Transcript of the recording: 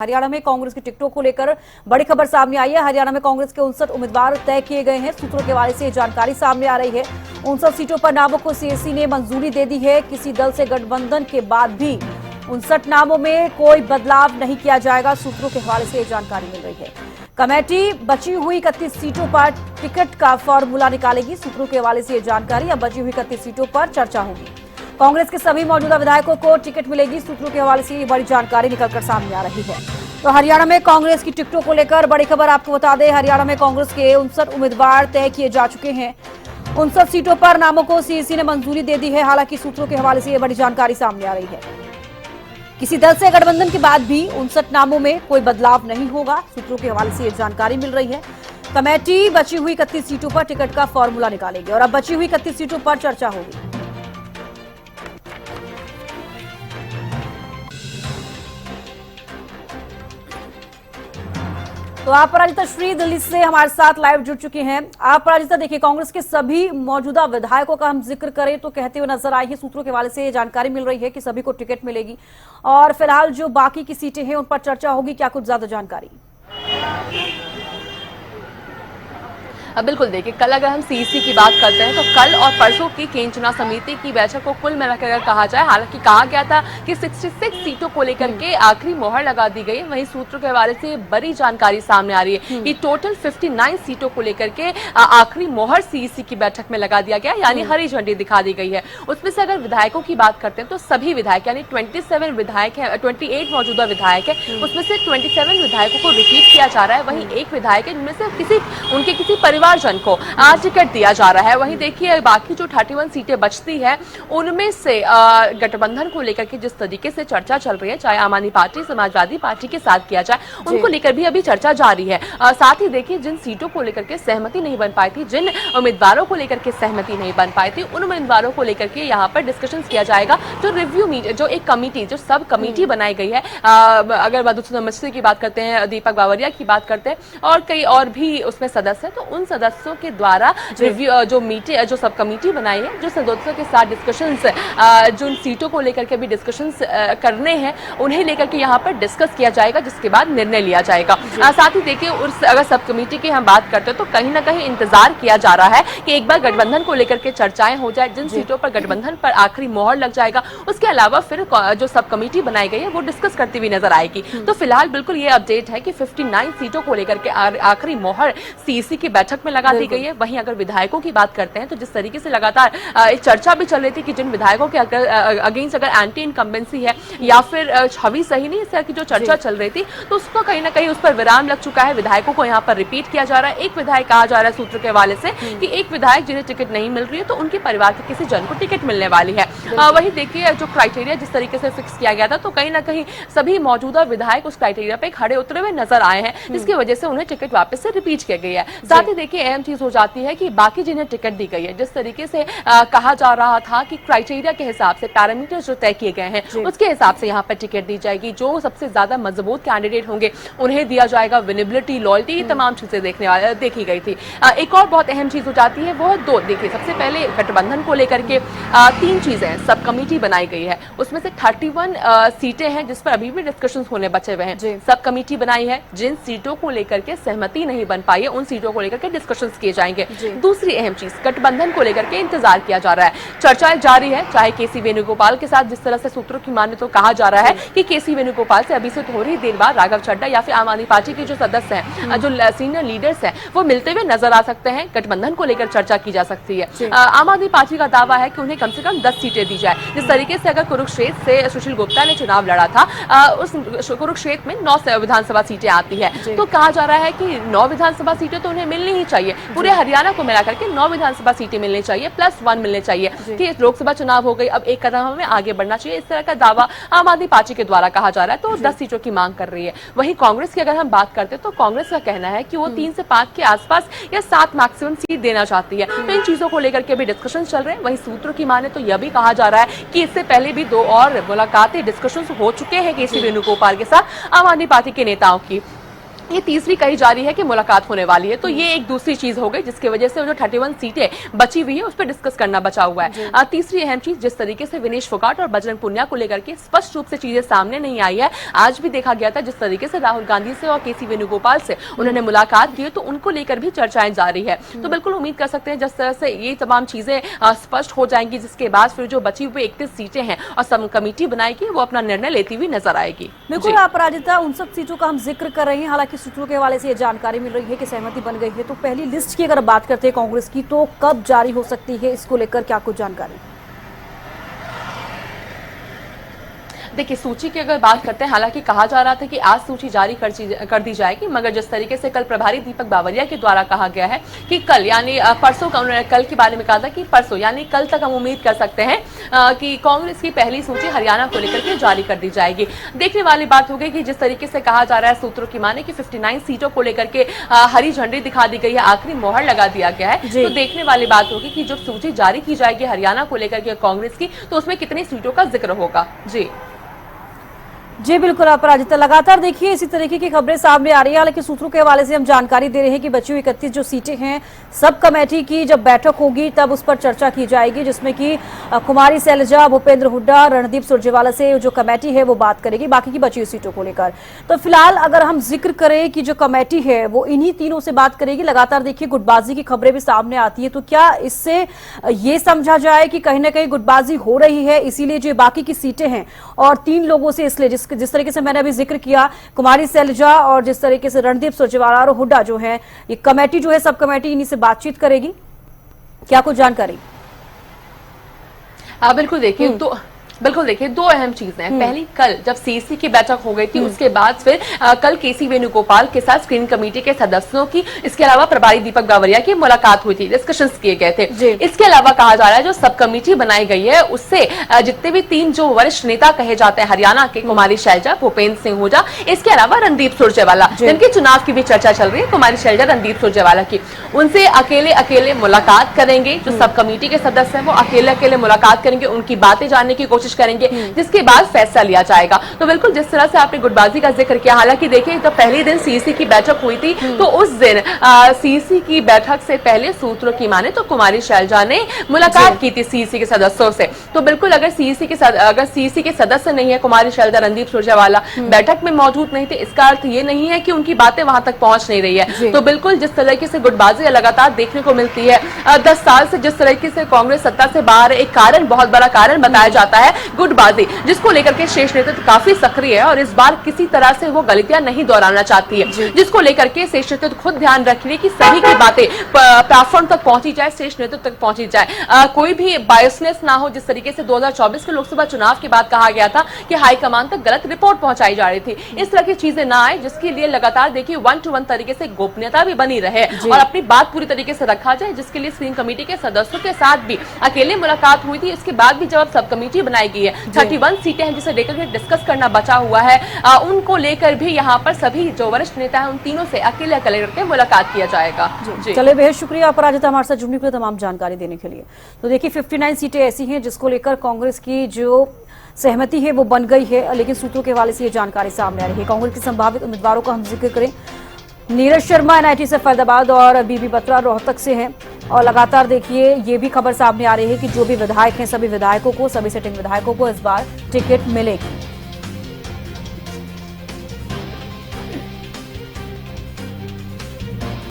हरियाणा में कांग्रेस की टिकटों को लेकर बड़ी खबर सामने आई है। हरियाणा में कांग्रेस के 59 उम्मीदवार तय किए गए हैं। सूत्रों के हवाले से ये जानकारी सामने आ रही है। 59 सीटों पर नामों को सीएसी ने मंजूरी दे दी है। किसी दल से गठबंधन के बाद भी 59 नामों में कोई बदलाव नहीं किया जाएगा। सूत्रों के हवाले से ये जानकारी मिल रही है। कमेटी बची हुई 31 सीटों पर टिकट का फॉर्मूला निकालेगी। सूत्रों के हवाले से ये जानकारी, अब बची हुई 31 सीटों पर चर्चा होगी। कांग्रेस के सभी मौजूदा विधायकों को टिकट मिलेगी। सूत्रों के हवाले से ये बड़ी जानकारी निकलकर सामने आ रही है। तो हरियाणा में कांग्रेस की टिकटों को लेकर बड़ी खबर आपको बता दें। हरियाणा में कांग्रेस के 59 उम्मीदवार तय किए जा चुके हैं। 59 सीटों पर नामों को सीएसी ने मंजूरी दे दी है। हालांकि सूत्रों के हवाले से ये बड़ी जानकारी सामने आ रही है। किसी दल से गठबंधन के बाद भी 59 नामों में कोई बदलाव नहीं होगा। सूत्रों के हवाले से ये जानकारी मिल रही है। कमेटी बची हुई 31 सीटों पर टिकट का फॉर्मूला निकालेगी और अब बची हुई 31 सीटों पर चर्चा होगी। तो आप पराजिता श्री दिल्ली से हमारे साथ लाइव जुड़ चुके हैं। आप पराजिता, देखिए, कांग्रेस के सभी मौजूदा विधायकों का हम जिक्र करें तो कहते हुए नजर आई है। सूत्रों के हवाले से ये जानकारी मिल रही है कि सभी को टिकट मिलेगी और फिलहाल जो बाकी की सीटें हैं उन पर चर्चा होगी। क्या कुछ ज्यादा जानकारी? बिल्कुल, देखिए, कल अगर हम सीईसी की बात करते हैं तो कल और परसों की केंद्रीय चुनाव समिति की बैठक को कुल मिलाकर अगर कहा जाए, हालांकि कहा गया था कि 66 सीटों को लेकर के आखिरी मोहर लगा दी गई। वहीं सूत्रों के हवाले से बड़ी जानकारी सामने आ रही है कि टोटल 59 सीटों को लेकर के आखिरी मोहर सीईसी की बैठक में लगा दिया गया, यानी हरी झंडी दिखा दी गई है। उसमें से अगर विधायकों की बात करते हैं तो सभी विधायक, यानी 27 विधायक है, 28 मौजूदा विधायक है, उसमें से 27 विधायकों को रिपीट किया जा रहा है। वहीं एक विधायक है जिनमें से उनके किसी परिवारजन को आज टिकट दिया जा रहा है। वहीं देखिए, बाकी जो 31 सीटें बचती है उनमें से गठबंधन को लेकर के जिस तरीके से चर्चा चल रही है, चाहे आम आदमी पार्टी, समाजवादी पार्टी के साथ किया जाए, उनको लेकर भी अभी चर्चा जारी है। साथ ही देखिए, जिन सीटों को लेकर के सहमति नहीं बन पाई थी, जिन उम्मीदवारों को लेकर के सहमति नहीं बन पाई थी, उन उम्मीदवारों को लेकर के यहाँ पर डिस्कशन किया जाएगा। जो रिव्यू मीटिंग, जो एक कमिटी, जो सब कमिटी बनाई गई है, अगर मधुसूदन मिस्त्री की बात करते हैं, दीपक बावरिया की बात करते हैं और कई और भी उसमें सदस्य हैं, तो उन सदस्यों के द्वारा रिव्यू, जो मीटिंग, जो सब कमेटी बनाई है, जो सदस्यों के साथ डिस्कशंस, जो सीटों को लेकर के भी डिस्कशंस करने हैं, उन्हें लेकर के यहाँ पर डिस्कस किया जाएगा, जिसके बाद निर्णय लिया जाएगा। साथ ही देखिए, अगर सब कमेटी की हम बात करते हैं तो कहीं ना कहीं इंतजार किया जा रहा है कि एक बार गठबंधन को लेकर के चर्चाएं हो जाए, जिन सीटों पर गठबंधन पर आखिरी मोहर लग जाएगा, उसके अलावा फिर जो सब कमेटी बनाई गई है वो डिस्कस करती हुई नजर आएगी। तो फिलहाल बिल्कुल ये अपडेट है कि 59 सीटों को लेकर के आखिरी मोहर सीईसी की बैठक में लगा दी गई है। वहीं अगर विधायकों की बात करते हैं तो जिस तरीके से लगातार चर्चा भी चल रही थी कि जिन विधायकों के अगेंस्ट अगर एंटी इनकम्बेंसी है या फिर छवि सही नहीं, इस तरह की जो चर्चा चल रही थी, तो उसको कहीं ना कहीं उस पर विराम लग चुका है। विधायकों को यहाँ पर रिपीट किया जा रहा है। एक विधायक कहा जा रहा है सूत्र के हवाले से कि एक विधायक जिन्हें टिकट नहीं मिल रही है तो उनके परिवार के किसी जन को टिकट मिलने वाली है। वही देखिए, जो क्राइटेरिया जिस तरीके से फिक्स किया गया था, तो कहीं ना कहीं सभी मौजूदा विधायक उस क्राइटेरिया पे खड़े उतरे हुए नजर आए हैं, जिसकी वजह से उन्हें टिकट वापस से रिपीट किया गया है। साथ ही देखिए, अहम चीज हो जाती है कि बाकी जिन्हें टिकट दी गई है, जिस तरीके से कहा जा रहा था कि क्राइटेरिया के हिसाब से, पैरामीटर्स जो तय किए गए हैं, उसके हिसाब से यहाँ पर टिकट दी जाएगी। जो सबसे ज्यादा मजबूत कैंडिडेट होंगे उन्हें दिया जाएगा। विनेबिलिटी, लॉयल्टी, ये तमाम चीजें देखी गई थी। एक और बहुत अहम चीज हो जाती है वो दो, देखिए, सबसे पहले गठबंधन को लेकर के 3 चीजें, सब कमेटी बनाई गई है, उसमें से 31 सीटें हैं जिस पर अभी भी डिस्कशन होने बचे हुए हैं। सब कमेटी बनाई है, जिन सीटों को लेकर के सहमति नहीं बन पाई है उन सीटों को लेकर के डिस्कशन किए जाएंगे। दूसरी अहम चीज, गठबंधन को लेकर के इंतजार किया जा रहा है, चर्चाएं जारी है, चाहे केसी वेणुगोपाल के साथ जिस तरह से सूत्रों की माने तो कहा जा रहा है कि केसी वेणुगोपाल से अभी से थोड़ी देर बाद राघव चड्ढा या फिर आम आदमी पार्टी के जो सदस्य हैं, जो सीनियर लीडर्स हैं, वो मिलते हुए नजर आ सकते हैं। गठबंधन को लेकर चर्चा की जा सकती है। आम आदमी पार्टी का दावा है कि उन्हें कम से कम 10 सीटें दी जाए। जिस तरीके से अगर कुरुक्षेत्र से सुशील गुप्ता ने चुनाव लड़ा था, उस कुरुक्षेत्र में 9 विधानसभा सीटें आती है, तो कहा जा रहा है कि 9 विधानसभा सीटें तो उन्हें मिलनी ही चाहिए। पूरे हरियाणा को मिलाकर के 9 विधानसभा सीटें मिलनी चाहिए, +1 मिलने चाहिए कि लोकसभा चुनाव हो गई, अब एक कदम हमें आगे बढ़ना चाहिए। इस तरह का दावा आम आदमी पार्टी के द्वारा कहा जा रहा है, तो 10 सीटों की मांग कर रही है। वहीं कांग्रेस की अगर हम बात करते हैं तो कांग्रेस का कहना है कि वो 3 से 5 के आसपास या 7 मैक्सिमम सीट देना चाहती है। तो इन चीजों को लेकर के भी डिस्कशन चल रहे हैं। वहीं सूत्रों की माने तो यह भी कहा जा रहा है कि इससे पहले भी 2 और मुलाकातें, डिस्कशन हो चुके हैं केसी वेणुगोपाल के साथ आम आदमी पार्टी के नेताओं की। ये तीसरी कही जा रही है कि मुलाकात होने वाली है, तो ये एक दूसरी चीज हो गई जिसकी वजह से जो 31 सीटें बची हुई है उस पर डिस्कस करना बचा हुआ है। तीसरी अहम चीज, जिस तरीके से विनेश फोगाट और बजरंग पुनिया को लेकर के स्पष्ट रूप से चीजें सामने नहीं आई है। आज भी देखा गया था जिस तरीके से राहुल गांधी से और केसी वेणुगोपाल से उन्होंने मुलाकात की, तो उनको लेकर भी चर्चाएं जारी है। तो बिल्कुल उम्मीद कर सकते हैं जिस तरह से ये तमाम चीजें स्पष्ट हो जाएंगी, जिसके बाद फिर जो बची हुई 31 सीटें हैं और सब कमेटी बनाएगी वो अपना निर्णय लेती हुई नजर आएगी। बिल्कुल अपराजिता, 59 सीटों का हम जिक्र कर रहे हैं, हालांकि सूत्रों के हवाले से ये जानकारी मिल रही है कि सहमति बन गई है। तो पहली लिस्ट की अगर बात करते हैं कांग्रेस की, तो कब जारी हो सकती है, इसको लेकर क्या कुछ जानकारी? देखिए, सूची की अगर बात करते हैं, हालांकि कहा जा रहा था कि आज सूची जारी कर दी जाएगी, मगर जिस तरीके से कल प्रभारी दीपक बावरिया के द्वारा कहा गया है कि कल यानी परसों का, उन्होंने कल के बारे में कहा था कि परसों यानी कल तक हम उम्मीद कर सकते हैं कि कांग्रेस की पहली सूची हरियाणा को लेकर के जारी कर दी जाएगी। देखने वाली बात होगी कि जिस तरीके से कहा जा रहा है, सूत्रों की माने कि 59 सीटों को लेकर के हरी झंडी दिखा दी गई है, आखिरी मोहर लगा दिया गया है। तो देखने वाली बात होगी कि जब सूची जारी की जाएगी हरियाणा को लेकर के कांग्रेस की, तो उसमें कितनी सीटों का जिक्र होगा। जी बिल्कुल अपराजिता, लगातार देखिए इसी तरीके की खबरें सामने आ रही है। हालांकि सूत्रों के हवाले से हम जानकारी दे रहे हैं कि बची हुई 31 जो सीटें हैं, सब कमेटी की जब बैठक होगी तब उस पर चर्चा की जाएगी, जिसमें कि कुमारी शैलजा, भूपेंद्र हुड्डा, रणदीप सुरजेवाला से जो कमेटी है वो बात करेगी बाकी की बची हुई सीटों को लेकर। तो फिलहाल अगर हम जिक्र करें कि जो कमेटी है वो इन्हीं तीनों से बात करेगी। लगातार देखिए गुटबाजी की खबरें भी सामने आती है, तो क्या इससे ये समझा जाए कि कहीं ना कहीं गुटबाजी हो रही है, इसीलिए जो बाकी की सीटें हैं और 3 लोगों से, इसलिए जिस तरीके से मैंने अभी जिक्र किया, कुमारी शैलजा और जिस तरीके से रणदीप सुरजेवाला और हुड्डा जो है, ये कमेटी जो है सब कमेटी इन्हीं से बातचीत करेगी, क्या कुछ जानकारी? बिल्कुल देखिए, 2 अहम चीजें हैं। पहली, कल जब सीसी की बैठक हो गई थी, उसके बाद फिर कल केसी वेणुगोपाल के साथ स्क्रीनिंग कमेटी के सदस्यों की, इसके अलावा प्रभारी दीपक बावरिया की मुलाकात हुई थी, डिस्कशंस किए गए थे। इसके अलावा कहा जा रहा है जो सब कमेटी बनाई गई है उससे जितने भी 3 जो वरिष्ठ नेता कहे जाते हैं हरियाणा के, कुमारी शैलजा, भूपेंद्र सिंह हुड्डा, इसके अलावा रणदीप सुरजेवाला, जिनके चुनाव की भी चर्चा चल रही है, कुमारी शैलजा, रणदीप सुरजेवाला की, उनसे अकेले मुलाकात करेंगे। जो सब कमेटी के सदस्य हैं वो अकेले मुलाकात करेंगे, उनकी बातें जानने की कोशिश करेंगे, जिसके बाद फैसला लिया जाएगा। तो बिल्कुल जिस तरह से आपने गुटबाजी का जिक्र किया, हालांकि देखिए जब पहले दिन सीसी की बैठक हुई थी, तो उस दिन सीसी की बैठक से पहले सूत्रों की माने तो कुमारी शैलजा ने मुलाकात की थी सीसी के सदस्यों से। तो बिल्कुल अगर सीसी के सदस्य नहीं है, कुमारी शैलजा, रणदीप सुरजेवाला बैठक में मौजूद नहीं थे, इसका अर्थ ये नहीं है कि उनकी बातें वहां तक पहुंच नहीं रही है। तो बिल्कुल जिस तरीके से गुटबाजी लगातार देखने को मिलती है, 10 साल से जिस तरीके से कांग्रेस सत्ता से बाहर, एक कारण, बहुत बड़ा कारण बताया जाता है गुटबाजी, जिसको लेकर के शीर्ष नेतृत्व काफी सक्रिय है और इस बार किसी तरह से वो गलतियां नहीं दोहराना चाहती है, जिसको लेकर के शीर्ष नेतृत्व खुद ध्यान रख रही है कि सही की बातें प्लेटफॉर्म तक पहुंची जाए, शीर्ष नेतृत्व तक पहुंची जाए, कोई भी बायसनेस ना हो। जिस तरीके से 2024 के लोकसभा चुनाव के बाद कहा गया था कि हाईकमान तक गलत रिपोर्ट पहुंचाई जा रही थी, इस तरह की चीजें ना आए, जिसके लिए लगातार देखिए 1-to-1 तरीके से गोपनीयता भी बनी रहे और अपनी बात पूरी तरीके से रखा जाए, जिसके लिए स्क्रीनिंग कमेटी के सदस्यों के साथ भी अकेले मुलाकात हुई थी। इसके बाद भी जब सब कमेटी बनाई गई है, 31 सीटें हैं जिसे लेकर के डिस्कस करना बचा हुआ है, उनको लेकर भी यहाँ पर सभी जो वरिष्ठ नेता हैं उन तीनों से अकेले करके मुलाकात किया जाएगा। चलिए, बेहद शुक्रिया अपराजिता हमारे साथ जुड़ने के लिए, तमाम जानकारी देने के लिए। तो देखिए 59 सीटें ऐसी हैं जिसको लेकर कांग्रेस की जो सहमति है वो बन गई है, लेकिन सूत्रों के हवाले से ये जानकारी सामने आ रही है। कांग्रेस के संभावित उम्मीदवारों का हम जिक्र करें, नीरज शर्मा एनआईटी से फैजाबाद और बीबी बत्रा रोहतक से हैं, और लगातार देखिए ये भी खबर सामने आ रही है कि जो भी विधायक हैं, सभी विधायकों को, सभी सिटिंग विधायकों को इस बार टिकट मिलेगी।